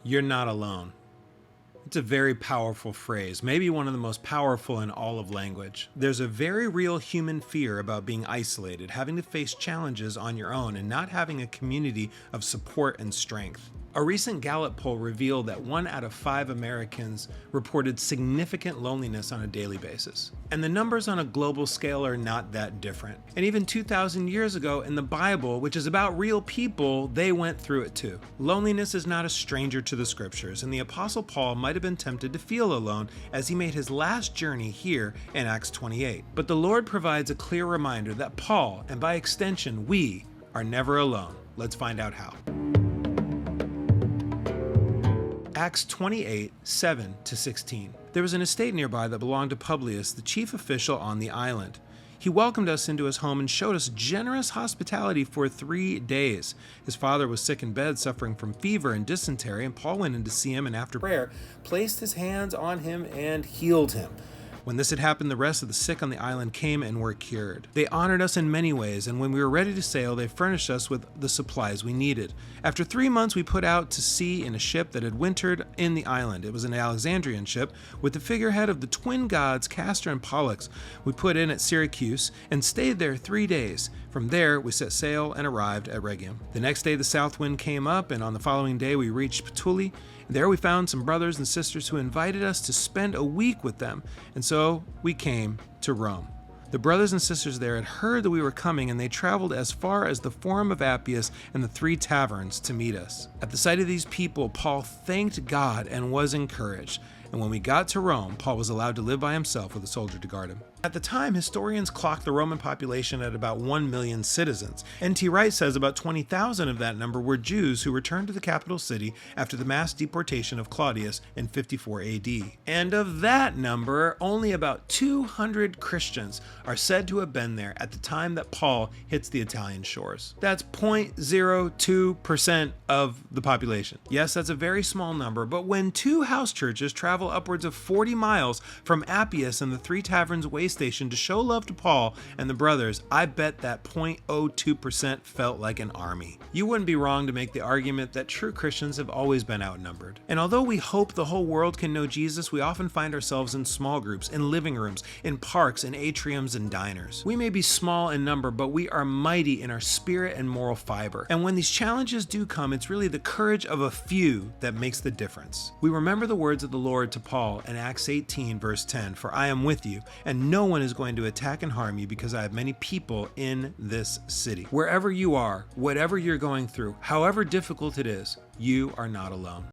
You're not alone. It's a very powerful phrase, maybe one of the most powerful in all of language. There's a very real human fear about being isolated, having to face challenges on your own, and not having a community of support and strength. A recent Gallup poll revealed that 1 out of 5 Americans reported significant loneliness on a daily basis. And the numbers on a global scale are not that different. And even 2,000 years ago in the Bible, which is about real people, they went through it too. Loneliness is not a stranger to the scriptures, and the Apostle Paul might have been tempted to feel alone as he made his last journey here in Acts 28. But the Lord provides a clear reminder that Paul, and by extension we, are never alone. Let's find out how. Acts 28, 7-16. There was an estate nearby that belonged to Publius, the chief official on the island. He welcomed us into his home and showed us generous hospitality for 3 days. His father was sick in bed, suffering from fever and dysentery, and Paul went in to see him and after prayer, placed his hands on him and healed him. When this had happened, the rest of the sick on the island came and were cured. They honored us in many ways, and when we were ready to sail, they furnished us with the supplies we needed. After 3 months, we put out to sea in a ship that had wintered in the island. It was an Alexandrian ship with the figurehead of the twin gods Castor and Pollux. We put in at Syracuse and stayed there 3 days. From there, we set sail and arrived at Rhegium. The next day, the south wind came up, and on the following day, we reached Puteoli. There we found some brothers and sisters who invited us to spend a week with them, and so we came to Rome. The brothers and sisters there had heard that we were coming, and they traveled as far as the Forum of Appius and the 3 taverns to meet us. At the sight of these people, Paul thanked God and was encouraged. And when we got to Rome, Paul was allowed to live by himself with a soldier to guard him. At the time, historians clocked the Roman population at about 1 million citizens. N.T. Wright says about 20,000 of that number were Jews who returned to the capital city after the mass deportation of Claudius in 54 AD. And of that number, only about 200 Christians are said to have been there at the time that Paul hits the Italian shores. That's 0.02% of the population. Yes, that's a very small number, but when 2 house churches travel upwards of 40 miles from Appius and the 3 taverns way station to show love to Paul and the brothers, I bet that 0.02% felt like an army. You wouldn't be wrong to make the argument that true Christians have always been outnumbered. And although we hope the whole world can know Jesus, we often find ourselves in small groups, in living rooms, in parks, in atriums, and diners. We may be small in number, but we are mighty in our spirit and moral fiber. And when these challenges do come, it's really the courage of a few that makes the difference. We remember the words of the Lord to Paul in Acts 18, verse 10, "For I am with you, and no one is going to attack and harm you because I have many people in this city." Wherever you are, whatever you're going through, however difficult it is, you are not alone.